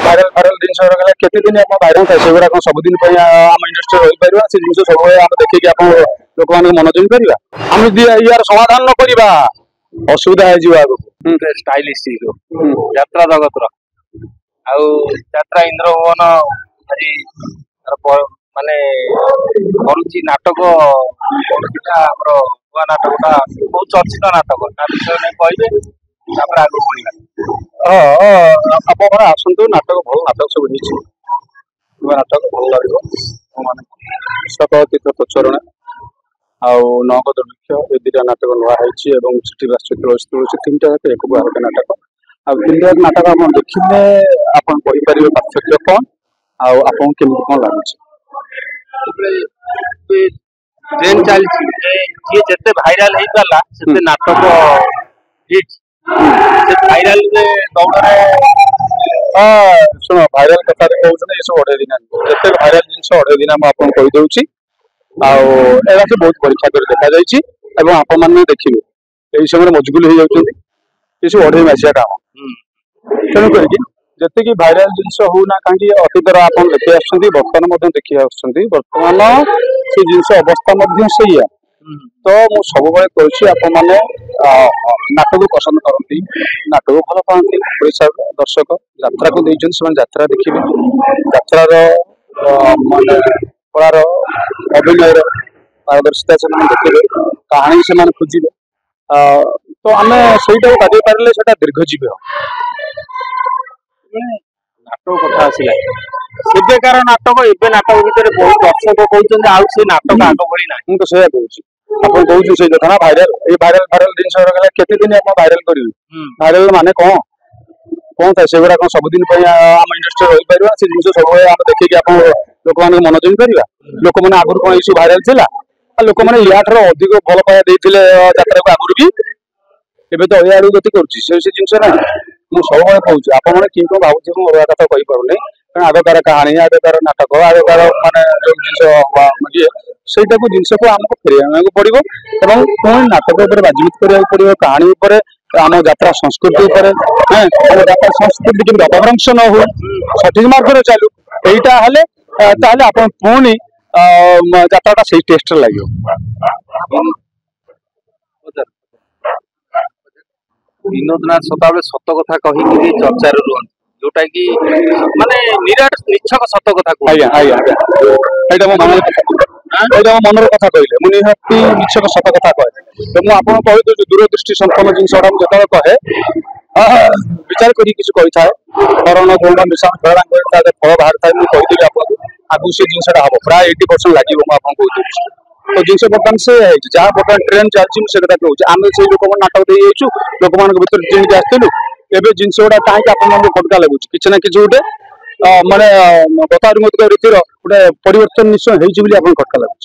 Viral viral जिन केते दिन आप भाइराल थाए से गुड़ा सबुदिन आम इंडस्ट्री रही पार से जिन सब देखिए आप लोक मान मन जोई पार आम यार समाधान न करवा असुविधा है स्टाइलिश यात्रा जगत यात्रा इंद्र भवन आज माने करुच्ची नाटक आमर नुआ नाटकटा बहुत चर्चित नाटक ता विषय नहीं कहे आगे बढ़ा आप आसतु नाटक भल नाटक सब नुआ नाटक भल लगे कृषक तीर्थ प्रचरण आउ नौक दुर्भिक्ष ये दुटा नाटक नुआ है तुलसी तीन टाक एक बारक नाटक आठ नाटक आप देखिले आप कहीपर पार्थक्य कौन आपन केमी कौन लगे ट्रेन चलती जिते भाइराल हो पारा से नाटक हिट से भाइराल दौड़ शुण भाइराल कथा कहते ये सब 2.5 दिन जिते भाइराल जिन 2.5 दिन आपको कहीदे आगे बहुत परीक्षा कर देखा जाए आप देखिए यही समय मजगुल हो जाती ये सब 2.5 मासिया काम तेणुक जितकी भाइराल जिनस होना कहीं अतीतर आप देखी आसमान देखी आसमान से जिनस अवस्था से तो मु सब कहूँ आप नाटक पसंद करती नाटक भल पाती ओडिशा दर्शक यात्रा को देखते यात्रा देखिए यात्रार मान कलार अभिनय पारदर्शिता से देखिए कहानी से खोजे तो आम से गाधे पारे से दीर्घजीवी नाटक कथा आसला सेबेकार नाटक एवं नाटक भितर बहुत दर्शक कहते आउ से नाटक आग भली ना तो सही कहूँ आप कहूँ से कथा ना भाइराल ये भाइराल भाइराल जिन केते दिन आप भाइराल करेंगे भाइराल माने कौन था से गुड़ा सबुदिन आम इंडस्ट्री रही पार से जिन सब देखिए आप लोक मान मन जोई पार लोक मैंने आगुरी कौन ये भाइराल थी लोक मैंने याठार अधिक भल पाया यात्रा को आगुरी भी एवं तो अड़ गति कर जिन ना मुझे सब कहूँ आप किए कौन भावुँ मुझे कथा कहीपरूनी कारण आगकार कहानी आगकार नाटक आगकार मानने जो जिन सेटा को जिनस को आमको फेर पड़ो और पुणी नाटक बाजीवित करा पड़ो कहानी आम यात्रा संस्कृति आम यात्रा संस्कृति केमी अपभ्रंश न हो सठिक मार्ग चलू यहीटा हेल्ले आप पुणी यात्रा से टेस्ट लगे विनोदनाथ सदाबले सत कथा कही चर्चार रुहत जोटा कि माने निराट निच्छक सत कथा मनर कथा कहले मुझे निहाती निच्छक सत कथा कहे तो मुझे कहीदे दूरदृष्टि संपन्न जिनसा जो कहे विचार कर करण गौण मिशाण फल बाहर था मुझे कहीदेवी आपको आगू से जिनसा हम प्राय 80% लगे मुझे कहीदे तो जिन बर्तमान से जहाँ बर्तमान ट्रेन चलती मुझे कथा कहूँ आम से लोक नाटक दे लोक मान भर जिनकी आसलु एवं जिनस गुड़ा कहीं आप खटका लगुच कि ना कि गोटे माने गतानुगतिक रीतिर गोटे परिवर्तन निश्चय हो खटका लगुच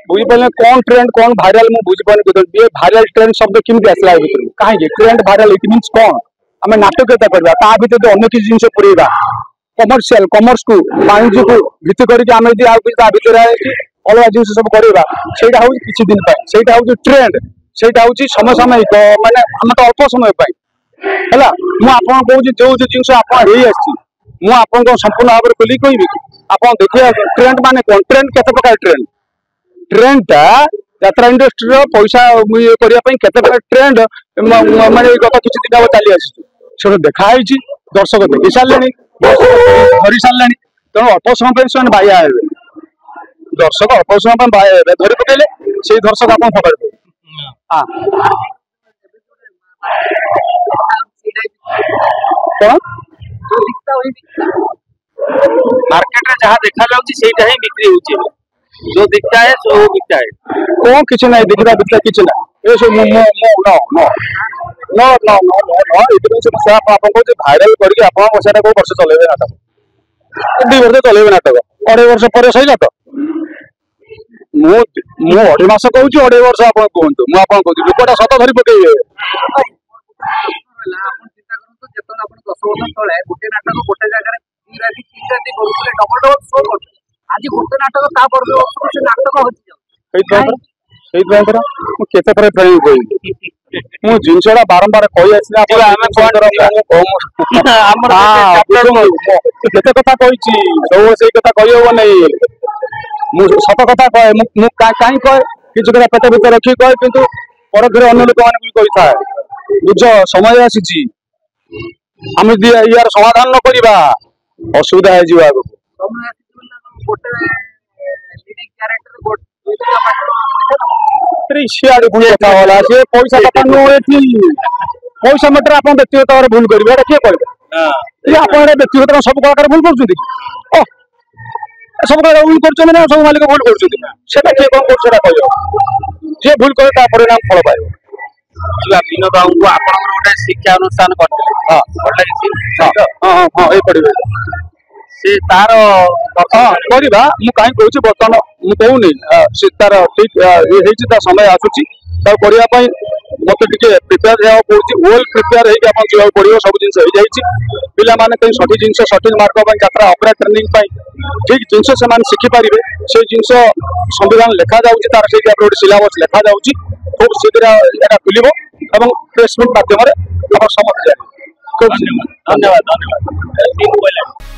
बुझीपारे कौन ट्रेंड कौन भाइराल मुझे बुझीपारे भाइराल ट्रेंड शब्द केमी आसला भर कहीं ट्रेंड भाइराल इट मीन्स कौन आम नाटकता करवा ता भर अन्य किसी जिन पुरेगा कमर्शियल कमर्स को वाणिज्य को भित्ति करके आम यदि भर अलग जिन सब करवा से किसी दिन से ट्रेंड से समय सामयिक माने आम तो अल्प समय है मुझे कहूँ जो जिन आप संपूर्ण भाव में खोल कहि आप देखिए ट्रेंड माने कौन ट्रेंड केते प्रकार ट्रेंड ट्रेंडटा यात्रा इंडस्ट्री पैसा ये करने केते प्रकार ट्रेंड माने गत किसी दिन हम चली आसी से देखाई दर्शक देखी सारे धरी सारे तेणु अल्प समय से बाह्या हे दर्शक अल्प समय बाह्य धरी पकेले से दर्शक आप फकाड़े मार्केट जहाँ देखा जाता ही बिक्री हो जो दिखता है सो बिकता है कौन किसी ना दिखता बिकता किसी ना ये सब भाइराल करके को वर्ष चलेबे नाटक 2 वर्ष चलेबे नाटक 2.5 वर्ष पर सही तो मुझे 2.5 मास कहूँ 2.5 वर्ष आप कहतु मुझे लोकटा सत धरी पकड़े गोटे नाटक गोटे जगह डबल डबल शो कर आज गोटे नाटक नाटक ସେଇଥିପାଇଁ ପରା ମୁଁ କେତେ ଥର ଫେରିକି କହିଲି ମୁଁ ଜିନିଷଟା ବାରମ୍ବାର କହି ଆସିଲା କେତେ କଥା କହିଛି ସବୁ ସେଇ କଥା କହିହବ ନାଇଁ ମୁଁ ସତ କଥା କହେ ମୁଁ କାହିଁ କହେ କିଛି କଥା ପେଟ ଭିତରେ ରଖିକି କହେ କିନ୍ତୁ ପରୋକ୍ଷରେ ଅନ୍ୟ ଲୋକମାନଙ୍କୁ ବି କହିଥାଏ ବୁଝ ସମୟ ଆସିଛି ଆମେ ଯଦି ୟାର ସମାଧାନ ନ କରିବା ଅସୁବିଧା ହେଇଯିବ ଆଗକୁ ସିଆଡେ ଭୁଲ କଥା ହେଲା ସେ ପଇସା କଥା ନୁହଁ ଏଠି ପଇସା ମତରେ ଆପଣ ବ୍ୟକ୍ତିଗତ ଭାବରେ ଭୁଲ କରିବେ ଏଇଟା କିଏ କହିବେ ଆପଣ ଏଇଟା ବ୍ୟକ୍ତିଗତ ସବୁ କଳାକାର ଭୁଲ କରୁଛନ୍ତି ସବୁ କଳାକାର ଭୁଲ କରୁଛନ୍ତି ନା ସବୁ ମାଲିକ ଭୁଲ କରୁଛନ୍ତି ସେଟା କିଏ କଣ କରୁଛି ସେଟା କହିବ ଯିଏ ଭୁଲ କରେ ତା ପରିଣାମ ଫଳ ପାଇବ ବିନୋଦ ବାବୁଙ୍କୁ ଆପଣଙ୍କର ଗୋଟେ ଶିକ୍ଷା ଅନୁଷ୍ଠାନ କରିଥିଲେ ହଁ ଏଇ ପଡିବେ ସେ ତାର କରିବା ମୁଁ କାହିଁ କହୁଛି ବର୍ତ୍ତମାନ ମୁଁ କହୁନି ସେ ତାର ଠିକ ଇଏ ହେଇଛି ତା ସମୟ ଆସୁଛି ତାକୁ କରିବା ପାଇଁ ମତେ ଟିକେ ପ୍ରିପେୟାର ହେବାକୁ ପଡୁଛି ୱେଲ୍ ପ୍ରିପେୟାର ହେଇକି ଆପଣ ଯିବାକୁ ପଡିବ ସବୁ ଜିନିଷ ହେଇଯାଇଛି ପିଲାମାନେ ପାଇଁ ସଠିକ ଜିନିଷ ସଠିକ ମାର୍କ ପାଇଁ ଯାତ୍ରା ଅପେରା ଟ୍ରେନିଂ ପାଇଁ ଠିକ ଜିନିଷ ସେମାନେ ଶିଖିପାରିବେ ସେଇ ଜିନିଷ ସମ୍ବିଧାନ ଲେଖାଯାଉଛି ତାର ସେଇଠି ଗୋଟେ ସିଲାବସ ଲେଖାଯାଉଛି ଖୁବ ଶୀଘ୍ର ଏଟା ଖୋଲିବ ଏବଂ ପ୍ରେସ ମିଟ୍ ମାଧ୍ୟମରେ ଆପଣ ସମସ୍ତେ ଜାଣିବେ ଧନ୍ୟବାଦ ଧନ୍ୟବାଦ।